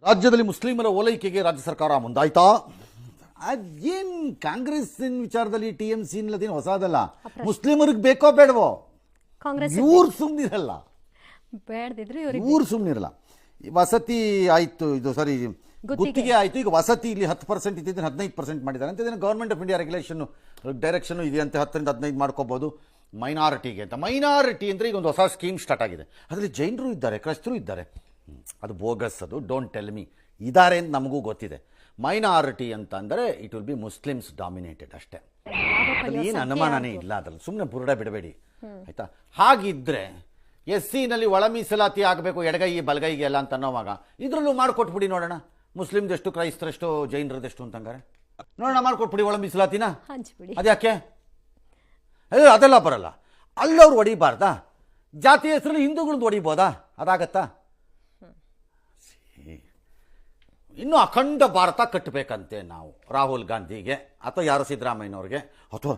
ರಾಜ್ಯದಲ್ಲಿ ಮುಸ್ಲಿಮರ ಓಲೈಕೆಗೆ ರಾಜ್ಯ ಸರ್ಕಾರ ಮುಂದಾಯ್ತಾ? ಅದೇನು ಕಾಂಗ್ರೆಸ್ಸಿನ ವಿಚಾರದಲ್ಲಿ TMC ಅನ್ನೋದೇನು ಹೊಸದಲ್ಲ. ಮುಸ್ಲಿಮರಿಗೆ ಬೇಕೋ ಬೇಡವೋ ಕಾಂಗ್ರೆಸ್ ಇವ್ರು ಸುಮ್ಮನಿರಲ್ಲ, ಬೇಡದಿದ್ರು ಇವ್ರು ಸುಮ್ಮನಿರಲ್ಲ. ವಸತಿ ಆಯಿತು, ಇದು ಸಾರಿ ಗುತ್ತಿಗೆ ಆಯಿತು. ಈಗ ವಸತಿ ಇಲ್ಲಿ 10% ಇದ್ದಿದ್ದು 15% ಮಾಡಿದ್ದಾರೆ ಅಂತ. Government of India regulation direction ಇದೆಯಂತೆ, 10ರಿಂದ 15 ಮಾಡ್ಕೋಬೋದು ಮೈನಾರಿಟಿಗೆ ಅಂತ. ಮೈನಾರಿಟಿ ಅಂದರೆ ಈಗ ಒಂದು ಹೊಸ ಸ್ಕೀಮ್ ಸ್ಟಾರ್ಟ್ ಆಗಿದೆ. ಅದರಲ್ಲಿ ಜೈನರು ಇದ್ದಾರೆ, ಕ್ರೈಸ್ತರು ಇದ್ದಾರೆ. ಅದು ಬೋಗಸ್, ಅದು ಡೋಂಟ್ ಟೆಲ್ ಮಿ. ಇದ್ದಾರೆ ಅಂತ ನಮಗೂ ಗೊತ್ತಿದೆ. ಮೈನಾರಿಟಿ ಅಂತ ಅಂದರೆ it will be Muslims dominated ಅಷ್ಟೇ. ಅದ್ರಲ್ಲಿ ಏನು ಅನುಮಾನನೇ ಇಲ್ಲ, ಅದ್ರಲ್ಲಿ ಸುಮ್ಮನೆ ಬುರುಡ ಬಿಡಬೇಡಿ ಆಯಿತಾ. ಹಾಗಿದ್ದರೆ SC ಒಳ ಮೀಸಲಾತಿ ಆಗಬೇಕು ಎಡಗೈ ಬಲಗೈಗೆ ಎಲ್ಲ ಅಂತ ಅನ್ನೋವಾಗ ಇದರಲ್ಲೂ ಮಾಡಿಕೊಟ್ಬಿಡಿ ನೋಡೋಣ. ಮುಸ್ಲಿಮ್ದೆಷ್ಟು, ಕ್ರೈಸ್ತರೆಷ್ಟು, ಜೈನರದೆಷ್ಟು ಅಂತಂಗಾರೆ ನೋಡೋಣ, ಮಾಡಿಕೊಟ್ಬಿಡಿ ಒಳ ಮೀಸಲಾತಿನ. ಅದ್ಯಾಕೆ ಅದೆಲ್ಲ ಬರಲ್ಲ. ಅಲ್ಲವ್ರು ಹೊಡಿಬಾರ್ದಾ? ಜಾತಿ ಹೆಸರಲ್ಲಿ ಹಿಂದೂಗಳದ್ದು ಹೊಡಿಬೋದಾ? ಅದಾಗತ್ತಾ? ಇನ್ನು ಅಖಂಡ ಭಾರತ ಕಟ್ಟಬೇಕಂತೆ ನಾವು ರಾಹುಲ್ ಗಾಂಧಿಗೆ, ಅಥವಾ ಯಾರು ಸಿದ್ದರಾಮಯ್ಯನವ್ರಿಗೆ, ಅಥವಾ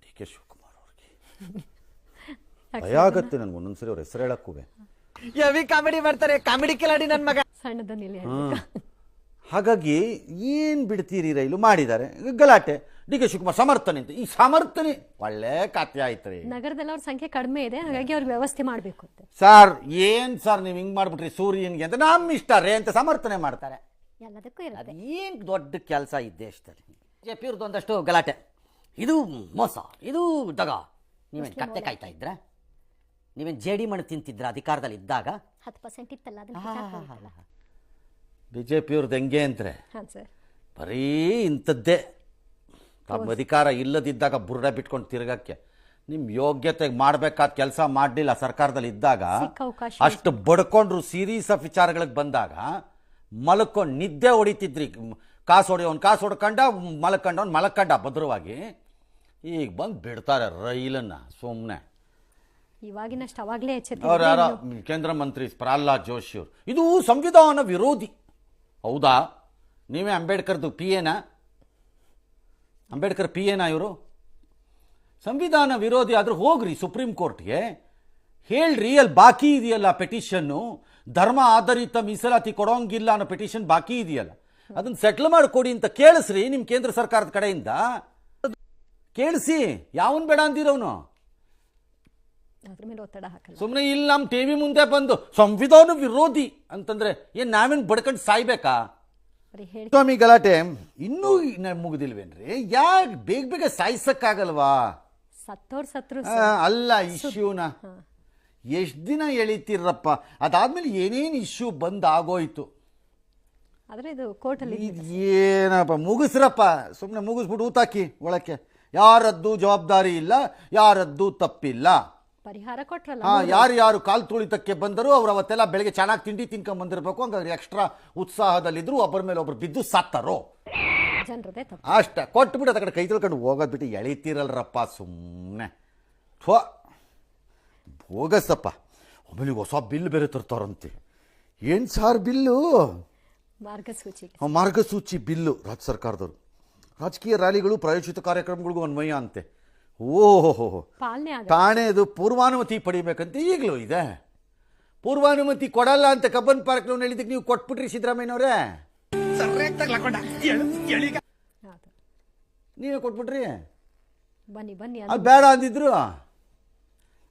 DK ಶಿವಕುಮಾರ್ ಅವ್ರಿಗೆ. ಭಯ ಆಗತ್ತೆ ನನಗೆ ಒಂದೊಂದ್ಸರಿ ಅವ್ರ ಹೆಸರು ಹೇಳಕ್ಕೂ. ಕಾಮಿಡಿ ಮಾಡ್ತಾರೆ, ಕಾಮಿಡಿ ಕಿಲಾಡಿ ನನ್ನ ಮಗ. ಸಣ್ಣದಲ್ಲಿ ಹಾಗಾಗಿ ಏನು ಬಿಡ್ತೀರಿ, ರೈಲು ಮಾಡಿದ್ದಾರೆ ಗಲಾಟೆ. DK ಶಿವಕುಮಾರ್ ಸಮರ್ಥನೆ ಅಂತ. ಈ ಸಮರ್ಥನೆ ಒಳ್ಳೆ ಖಾತೆ ಆಯ್ತು ರೀ. ನಗರದಲ್ಲಿ ಅವ್ರ ಸಂಖ್ಯೆ ಕಡಿಮೆ ಇದೆ, ಹಾಗಾಗಿ ಅವ್ರಿಗೆ ವ್ಯವಸ್ಥೆ ಮಾಡಬೇಕು ಅಂತ. ಸರ್ ಏನು ಸರ್ ನೀವು ಹಿಂಗೆ ಮಾಡ್ಬಿಟ್ರಿ ಸೂರ್ಯನ್ಗೆ ಅಂತ, ನಮ್ಮ ಇಷ್ಟ ರೇ ಅಂತ ಸಮರ್ಥನೆ ಮಾಡ್ತಾರೆ. ಎಲ್ಲದಕ್ಕೂ ಇರುತ್ತೆ. ಏನು ದೊಡ್ಡ ಕೆಲಸ ಇದ್ದೆ ಅಷ್ಟಲ್ಲಿ. JP ಒಂದಷ್ಟು ಗಲಾಟೆ, ಇದು ಮೋಸ, ಇದು ದಗ. ನೀವೇನು ಕತ್ತೆ ಕಾಯ್ತಾ ಇದ್ರ? ನೀವೇನು JD ಮಣ್ಣು ತಿಂತಿದ್ರ ಅಧಿಕಾರದಲ್ಲಿ ಇದ್ದಾಗ? 10% ಇತ್ತಲ್ಲ, BJP ಅವ್ರದ್ದು ಹೆಂಗೆ ಅಂದರೆ ಸರ್ ಬರೀ ಇಂಥದ್ದೇ. ತಮ್ಮ ಅಧಿಕಾರ ಇಲ್ಲದಿದ್ದಾಗ ಬುರುಡ ಬಿಟ್ಕೊಂಡು ತಿರ್ಗಕ್ಕೆ. ನಿಮ್ಮ ಯೋಗ್ಯತೆಗೆ ಮಾಡಬೇಕಾದ ಕೆಲಸ ಮಾಡಲಿಲ್ಲ ಸರ್ಕಾರದಲ್ಲಿ ಇದ್ದಾಗ, ಅಷ್ಟು ಬಡ್ಕೊಂಡ್ರು. ಸೀರೀಸ್ ಆಫ್ ವಿಚಾರಗಳಿಗೆ ಬಂದಾಗ ಮಲ್ಕೊಂಡು ನಿದ್ದೆ ಹೊಡಿತಿದ್ರಿ. ಕಾಸು ಹೊಡೆಯೋನು ಕಾಸು ಹೊಡ್ಕೊಂಡ, ಮಲ್ಕೊಂಡವ್ನು ಮಲ್ಕೊಂಡ ಭದ್ರವಾಗಿ. ಈಗ ಬಂದು ಬಿಡ್ತಾರೆ ರೈಲನ್ನು ಸುಮ್ಮನೆ. ಇವಾಗಿನಷ್ಟು ಅವಾಗಲೇ ಅವ್ರು ಯಾರ ಕೇಂದ್ರ ಮಂತ್ರಿ ಪ್ರಹ್ಲಾದ್ ಜೋಶಿ ಅವರು, ಇದು ಸಂವಿಧಾನ ವಿರೋಧಿ. ಹೌದಾ? ನೀವೇ ಅಂಬೇಡ್ಕರ್ದು PA ಅಂಬೇಡ್ಕರ್ PA ಇವರು? ಸಂವಿಧಾನ ವಿರೋಧಿ ಆದರೂ ಹೋಗ್ರಿ ಸುಪ್ರೀಂ ಕೋರ್ಟ್ಗೆ ಹೇಳ್ರಿ. ಅಲ್ಲಿ ಬಾಕಿ ಇದೆಯಲ್ಲ ಪೆಟಿಷನ್ನು, ಧರ್ಮ ಆಧಾರಿತ ಮೀಸಲಾತಿ ಕೊಡೋಂಗಿಲ್ಲ ಅನ್ನೋ ಪೆಟಿಷನ್ ಬಾಕಿ ಇದೆಯಲ್ಲ, ಅದನ್ನು ಸೆಟ್ಲ್ ಮಾಡಿಕೊಡಿ ಅಂತ ಕೇಳಿಸ್ರಿ ನಿಮ್ಮ ಕೇಂದ್ರ ಸರ್ಕಾರದ ಕಡೆಯಿಂದ. ಕೇಳಿಸಿ, ಯಾವನ್ ಬೇಡ ಅಂದಿರೋನು. ಸುಮ್ಮನೆ ಇಲ್ಲಿ ನಮ್ಮ TV ಮುಂದೆ ಬಂದು ಸಂವಿಧಾನ ವಿರೋಧಿ ಅಂತಂದ್ರೆ ಏನು ನಾವೇನು ಬಡ್ಕೊಂಡು ಸಾಯ್ಬೇಕಾ? ಸ್ವಾಮಿ ಗಲಾಟೆ ಇನ್ನೂ ಮುಗಿದಿಲ್ವೇನ್ರಿ? ಯಾಕೆ ಬೇಗ ಬೇಗ ಸಾಯಿಸಕ್ಕಾಗಲ್ವಾ? ಸತ್ರು ಅಲ್ಲ, ಇಶ್ಯೂನ ಎಷ್ಟು ದಿನ ಎಳಿತೀರಪ್ಪ? ಅದಾದ್ಮೇಲೆ ಏನೇನು ಇಶ್ಯೂ ಬಂದಾಗೋಯ್ತು. ಏನಪ್ಪ ಮುಗಿಸ್ರಪ್ಪ, ಸುಮ್ಮನೆ ಮುಗಿಸ್ಬಿಟ್ಟು ಊತಾಕಿ ಒಳಕ್ಕೆ. ಯಾರದ್ದು ಜವಾಬ್ದಾರಿ ಇಲ್ಲ, ಯಾರದ್ದು ತಪ್ಪಿಲ್ಲ. ಪರಿಹಾರ ಕೊಟ್ರಲ್ಲ. ಯಾರು ಕಾಲು ತುಳಿತಕ್ಕೆ ಬಂದರು ಅವ್ರು ಅವತ್ತೆಲ್ಲ ಬೆಳಗ್ಗೆ ಚೆನ್ನಾಗಿ ತಿಂಡಿ ತಿನ್ಕೊಂಡ್ ಬಂದಿರಬೇಕು. ಹಂಗಾಗಿ ಎಕ್ಸ್ಟ್ರಾ ಉತ್ಸಾಹದಲ್ಲಿದ್ರು, ಒಬ್ಬರ ಮೇಲೆ ಒಬ್ರು ಬಿದ್ದು ಸತ್ತರೋ ಅಷ್ಟೇ. ಕೊಟ್ಬಿಟ್ಟು ಅದ ಕಡೆ ಕೈ ತೊಳ್ಕೊಂಡು ಹೋಗೋದು ಬಿಟ್ಟು ಎಳಿತೀರಲ್ರಪ್ಪ ಸುಮ್ಮನೆ. ಹೋಗಸಪ್ಪ. ಆಮೇಲೆ ಹೊಸ ಬಿಲ್ ಬೇರೆ ತರ್ತಾರಂತೆ. ಏನು ಸಾರ್ ಬಿಲ್ಲು? ಮಾರ್ಗಸೂಚಿ ಬಿಲ್ಲು ರಾಜ್ಯ ಸರ್ಕಾರದವರು. ರಾಜಕೀಯ ರ್ಯಾಲಿಗಳು ಪ್ರಾಯೋಜಿತ ಕಾರ್ಯಕ್ರಮಗಳಿಗೂ ಅನ್ವಯ ಅಂತೆ. ಓಹೋ, ಠಾಣೆದು ಪೂರ್ವಾನುಮತಿ ಪಡಿಬೇಕಂತ ಈಗಲೂ ಇದೆ. ಪೂರ್ವಾನುಮತಿ ಕೊಡಲ್ಲ ಅಂತ ಕಬ್ಬನ್ ಪಾರ್ಕ್ ಹೇಳಿದ್ದಕ್ಕೆ ನೀವು ಕೊಟ್ಬಿಟ್ರಿ ಸಿದ್ದರಾಮಯ್ಯನವರೇ. ನೀವೇ ಕೊಟ್ಬಿಟ್ರಿ. ಅದು ಬೇಡ ಅಂದಿದ್ರು.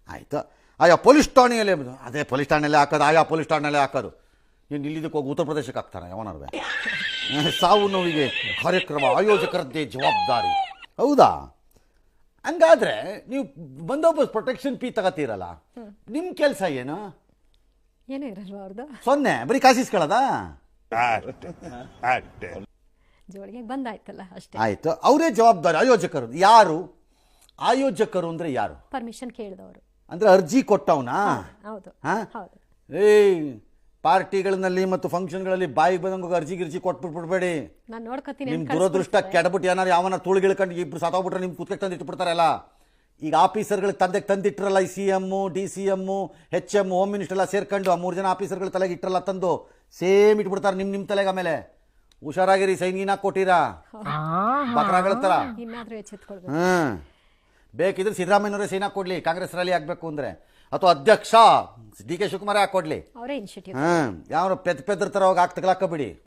ಆಯ್ತು, ಆಯಾ ಪೊಲೀಸ್ ಠಾಣೆಯಲ್ಲೇ ಅದೇ ಪೊಲೀಸ್ ಠಾಣೆಯಲ್ಲೇ ಹಾಕೋದು, ಆಯಾ ಪೊಲೀಸ್ ಠಾಣೆಯಲ್ಲೇ ಹಾಕೋದು. ಏನು ಇಲ್ಲಿದ್ದಕ್ಕೆ ಹೋಗಿ ಉತ್ತರ ಪ್ರದೇಶಕ್ಕೆ ಹಾಕ್ತಾನೆ ಯಾವನರ್ವೆ? ಸಾವು ನೋವಿಗೆ ಕಾರ್ಯಕ್ರಮ ಆಯೋಜಕರದ್ದೇ ಜವಾಬ್ದಾರಿ. ಹೌದಾ? ಹಂಗಾದ್ರೆ ನೀವು ಬಂದೋಬಸ್ತ್ ಪ್ರೊಟೆಕ್ಷನ್ ಫೀ ತಗೋತೀರಲ್ಲ, ನಿಮ್ಮ ಕೆಲಸ ಏನು? ಸೊನ್ನೆ, ಬರೀ ಕಾಸಿಸ್ಕೊಳ್ಳೋದಾ? ಆಯ್ತು, ಅವರೇ ಜವಾಬ್ದಾರಿ. ಆಯೋಜಕರು ಯಾರು? ಆಯೋಜಕರು ಅಂದ್ರೆ ಯಾರು? ಪರ್ಮಿಷನ್ ಕೇಳಿದವರು ಅಂದ್ರೆ ಅರ್ಜಿ ಕೊಟ್ಟವನಾ? ಪಾರ್ಟಿಗಳಲ್ಲಿ ಮತ್ತು ಫಂಕ್ಷನ್ಗಳಲ್ಲಿ ಬಾಯಿ ಬಂದಂಗ ಅರ್ಜಿ ಗಿರ್ಜಿ ಕೊಟ್ಬಿಟ್ಬಿಡ್ಬೇಡಿ. ನಿಮ್ ದುರದೃಷ್ಟ ಕೆಡಬಿಟ್ಟು ಏನಾರು ಯಾವನ ತುಳಿಗಿಳ್ಕೊಂಡು ಇಬ್ರು ಸಾತೋಗ್ಬಿಟ್ರೆ ನಿಮ್ ಕುತ್ಕೆ ತಂದಿಟ್ಬಿಡ್ತಾರಲ್ಲ. ಈಗ ಆಫೀಸರ್ಗಳಿಗೆ ತಂದಿಟ್ರಲ್ಲ, ಈ CM, DCM, HM, home minister ಎಲ್ಲ ಸೇರ್ಕೊಂಡು ಆ 3 ಜನ ಆಫೀಸರ್ಗಳ ತಲೆಗೆ ಇಟ್ಟರಲ್ಲ, ತಂದು ಸೇಮ್ ಇಟ್ಬಿಡ್ತಾರೆ ನಿಮ್ಮ ತಲೆಗೆ. ಆಮೇಲೆ ಹುಷಾರಾಗಿರಿ, ಸೈನ್ ಕೊಟ್ಟಿರಾ ಬಕ್ರಾಗಳ ತರ. ಬೇಕಿದ್ರೆ ಸಿದ್ದರಾಮಯ್ಯನವರೇ ಸೈನ್ ಕೊಡ್ಲಿ ಕಾಂಗ್ರೆಸ್ ರ್ಯಾಲಿ ಆಗ್ಬೇಕು ಅಂದ್ರೆ. ಅಥವಾ ಅಧ್ಯಕ್ಷ ಡಿ ಕೆ ಶಿವಕುಮಾರ್ ಯಾಕೆ ಕೊಡ್ಲಿ? ಅವರೇ ಇನಿಷಿಯೇಟಿವ್. ಯಾವ ಪೆದ್ರ ತರ ಹೋಗಿ ಹಾಕಿ ತಗಲಾಕಬಿಡಿ.